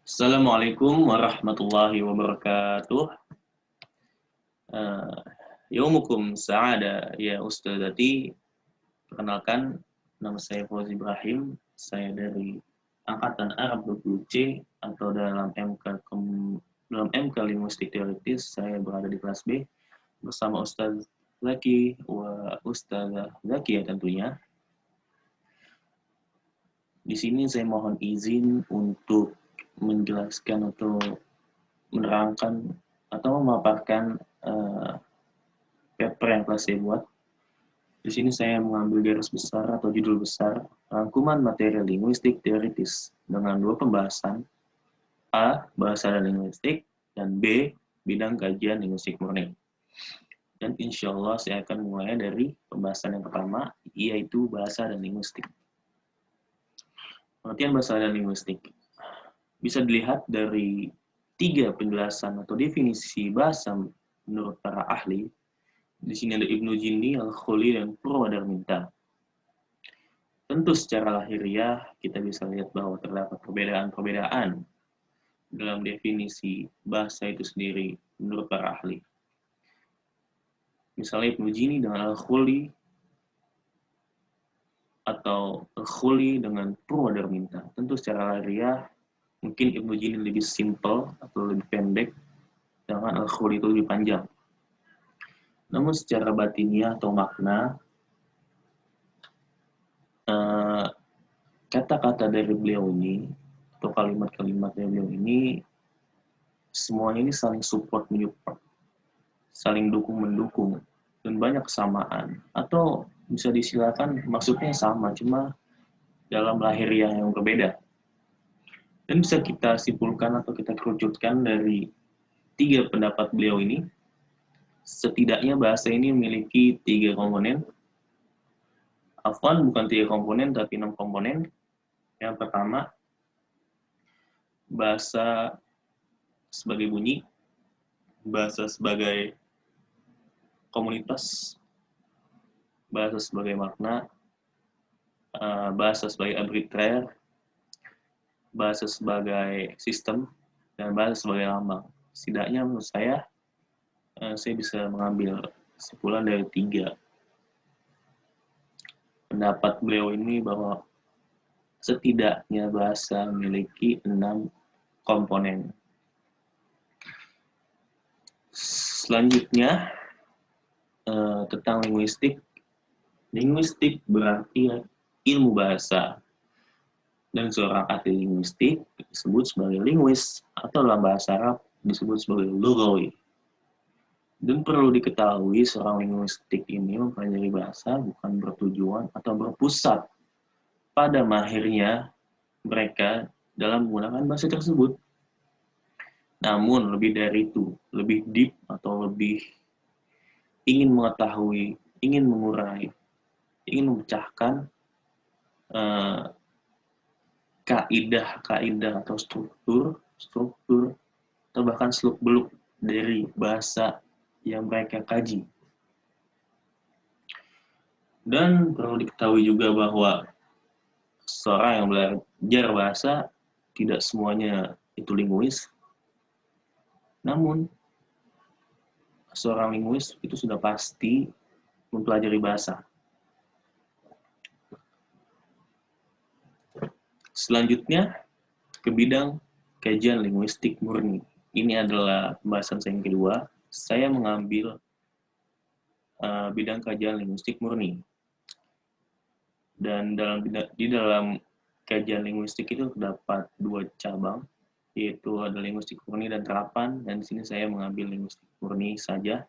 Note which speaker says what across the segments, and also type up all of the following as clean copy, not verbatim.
Speaker 1: Assalamualaikum warahmatullahi wabarakatuh. Uh, Yaumukum sa'ada ya Ustadzati. Perkenalkan, nama saya Fauzi Ibrahim. Saya dari Angkatan Arab 20C atau dalam MK Linguistik Teoritis. Saya berada di kelas B bersama Ustadz Zaki wa Ustadzah Zaki ya tentunya. Di sini saya mohon izin untuk menjelaskan atau menerangkan atau memaparkan paper yang telah saya buat. Di sini saya mengambil garis besar atau judul besar, rangkuman materi linguistik teoritis dengan dua pembahasan, A. Bahasa dan linguistik, dan B. Bidang kajian linguistik murni. Dan insya Allah saya akan mulai dari pembahasan yang pertama, yaitu bahasa dan linguistik. Pengertian bahasa dan linguistik bisa dilihat dari tiga penjelasan atau definisi bahasa menurut para ahli. Di sini ada Ibnu Jinni, Al-Khuli, dan Purwadarminta. Tentu secara lahiriah kita bisa lihat bahwa terdapat perbedaan-perbedaan dalam definisi bahasa itu sendiri menurut para ahli. Misalnya Ibnu Jinni dengan Al-Khuli atau Al-Khuli dengan Purwadarminta. Tentu secara lahiriah mungkin Ibnu Jinni lebih simple atau lebih pendek, sedangkan Al-Khuli itu lebih panjang. Namun secara batiniah atau makna, kata-kata dari beliau ini atau kalimat-kalimat dari beliau ini semuanya ini saling support menyupport, saling dukung mendukung, dan banyak kesamaan, atau bisa disilakan maksudnya sama, cuma dalam lahiriah yang berbeda. Dan bisa kita simpulkan atau kita kerucutkan dari tiga pendapat beliau ini, setidaknya bahasa ini memiliki tiga komponen. Afwan, bukan tiga komponen tapi 6 komponen. Yang pertama, bahasa sebagai bunyi, bahasa sebagai komunitas, bahasa sebagai makna, bahasa sebagai arbitrer, bahasa sebagai sistem, dan bahasa sebagai lambang. Setidaknya menurut saya bisa mengambil kesimpulan dari tiga pendapat beliau ini bahwa setidaknya bahasa memiliki 6 komponen. Selanjutnya, tentang linguistik. Linguistik berarti ilmu bahasa. Dan seorang ahli linguistik disebut sebagai linguis, atau dalam bahasa Arab disebut sebagai lughawi. Dan perlu diketahui seorang linguistik ini mempelajari bahasa bukan bertujuan atau berpusat pada mahirnya mereka dalam menggunakan bahasa tersebut. Namun lebih dari itu, lebih deep atau lebih ingin mengetahui, ingin mengurai, ingin memecahkan kaidah-kaidah atau struktur atau bahkan seluk-beluk dari bahasa yang mereka kaji. Dan perlu diketahui juga bahwa seorang yang belajar bahasa tidak semuanya itu linguis. Namun seorang linguis itu sudah pasti mempelajari bahasa. Selanjutnya, ke bidang kajian linguistik murni. Ini adalah pembahasan saya yang kedua. Saya mengambil bidang kajian linguistik murni. Dan di dalam kajian linguistik itu terdapat dua cabang, yaitu ada linguistik murni dan terapan. Dan di sini saya mengambil linguistik murni saja,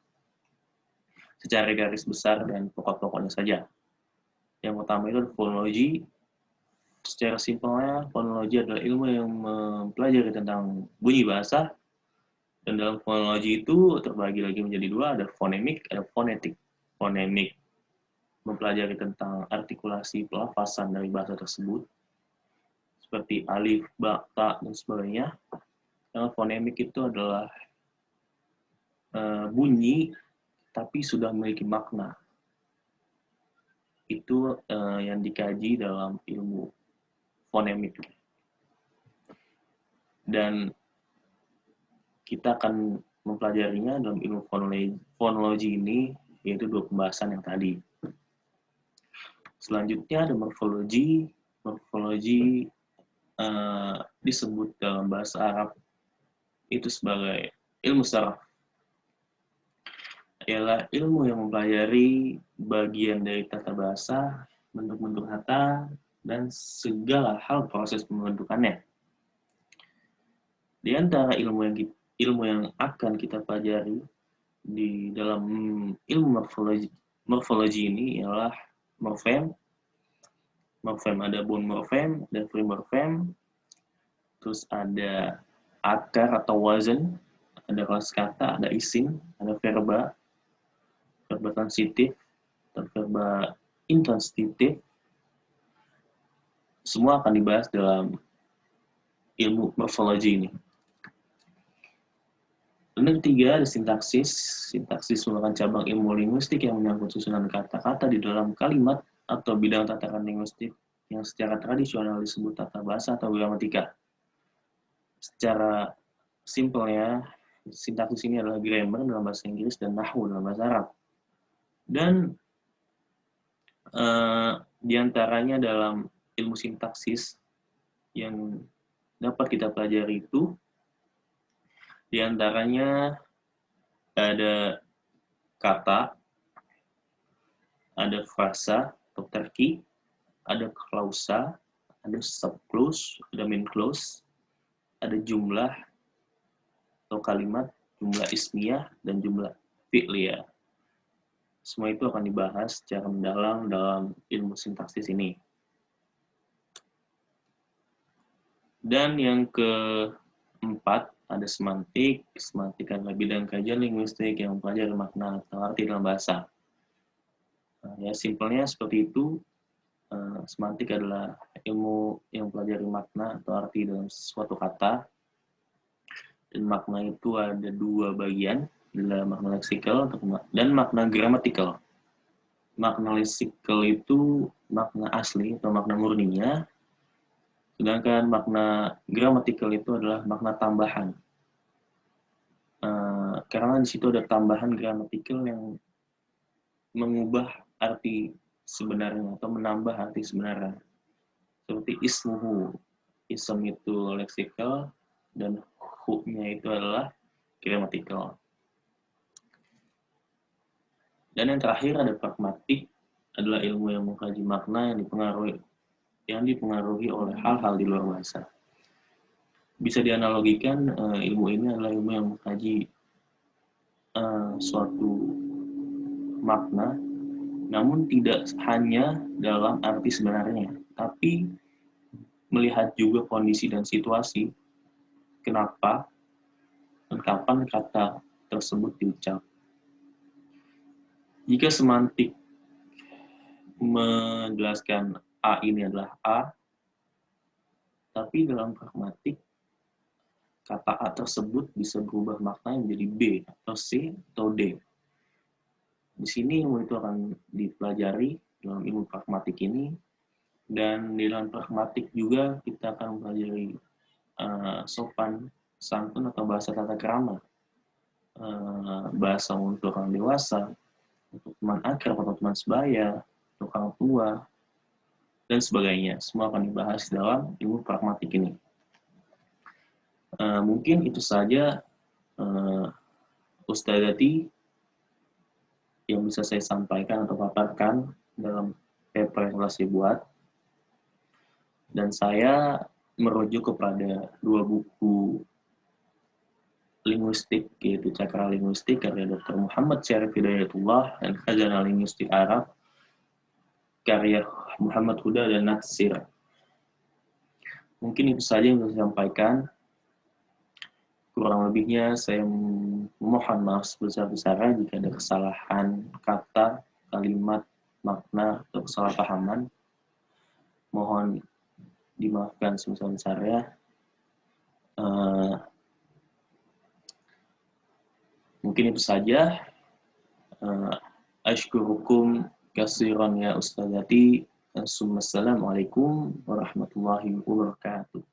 Speaker 1: secara garis besar dan pokok-pokoknya saja. Yang pertama itu fonologi. Secara simpelnya, fonologi adalah ilmu yang mempelajari tentang bunyi bahasa. Dan dalam fonologi itu terbagi lagi menjadi dua, ada fonemik, ada fonetik. Fonemik mempelajari tentang artikulasi pelafasan dari bahasa tersebut, seperti alif, ba, ta, dan sebagainya. Yang fonemik itu adalah bunyi, tapi sudah memiliki makna. Itu yang dikaji dalam ilmu fonemik. Dan kita akan mempelajarinya dalam ilmu fonologi ini, yaitu 2 pembahasan yang tadi. Selanjutnya ada morfologi. Morfologi disebut dalam bahasa Arab itu sebagai ilmu saraf. Ialah ilmu yang mempelajari bagian dari tata bahasa, bentuk-bentuk kata, dan segala hal proses pembentukannya. Di antara ilmu yang akan kita pelajari di dalam ilmu morfologi ini ialah morfem. Morfem ada bone morfem, ada free morfem, terus ada akar atau wazan, ada kelas kata, ada isim, ada verba transitif, dan verba intransitif. Semua akan dibahas dalam ilmu morfologi ini. Dan yang ketiga ada sintaksis. Sintaksis merupakan cabang ilmu linguistik yang menyangkut susunan kata-kata di dalam kalimat atau bidang tatakan linguistik yang secara tradisional disebut tata bahasa atau gramatika. Secara simpelnya, sintaksis ini adalah grammar dalam bahasa Inggris dan nahwu dalam bahasa Arab. Dan diantaranya dalam ilmu sintaksis yang dapat kita pelajari itu, diantaranya ada kata, ada frasa atau terkib, ada klausa, ada subclause, ada main clause, ada jumlah atau kalimat, jumlah ismiyah, dan jumlah fi'liyah. Semua itu akan dibahas secara mendalam dalam ilmu sintaksis ini. Dan yang keempat, ada semantik. Semantik adalah bidang kajian linguistik yang mempelajari makna atau arti dalam bahasa. Ya, simpelnya seperti itu. Semantik adalah ilmu yang mempelajari makna atau arti dalam suatu kata. Dan makna itu ada 2 bagian, adalah makna leksikal dan makna gramatikal. Makna leksikal itu makna asli atau makna murninya, sedangkan makna gramatikal itu adalah makna tambahan. Karena di situ ada tambahan gramatikal yang mengubah arti sebenarnya atau menambah arti sebenarnya. Seperti ismuhu, ism itu leksikal dan hu-nya itu adalah gramatikal. Dan yang terakhir ada pragmatik, adalah ilmu yang mengkaji makna yang dipengaruhi oleh hal-hal di luar bahasa. Bisa dianalogikan, ilmu ini adalah ilmu yang mengkaji suatu makna, namun tidak hanya dalam arti sebenarnya, tapi melihat juga kondisi dan situasi, kenapa dan kapan kata tersebut diucap. Jika semantik menjelaskan A ini adalah A, tapi dalam pragmatik, kata A tersebut bisa berubah maknanya menjadi B, atau C, atau D. Di sini ilmu itu akan dipelajari dalam ilmu pragmatik ini, dan di dalam pragmatik juga kita akan mempelajari sopan santun atau bahasa tata krama, bahasa untuk orang dewasa, untuk teman akrab atau teman sebaya, untuk orang tua, dan sebagainya. Semua akan dibahas dalam ilmu pragmatik ini. Mungkin itu saja Ustadzati yang bisa saya sampaikan atau paparkan dalam paper yang telah saya buat. Dan saya merujuk kepada 2 buku linguistik, yaitu Cakra Linguistik karya Dr. Muhammad Syarif Hidayatullah dan Khazanah Linguistik Arab karya Muhammad Huda dan Natsir. Mungkin itu saja yang saya sampaikan. Kurang lebihnya saya mohon maaf sebesar-besarnya jika ada kesalahan kata, kalimat, makna, atau kesalahpahaman. Mohon dimaafkan sebesar-besarnya. Mungkin itu saja. Ashkurukum kasiran ya Ustadzati. Assalamualaikum warahmatullahi wabarakatuh.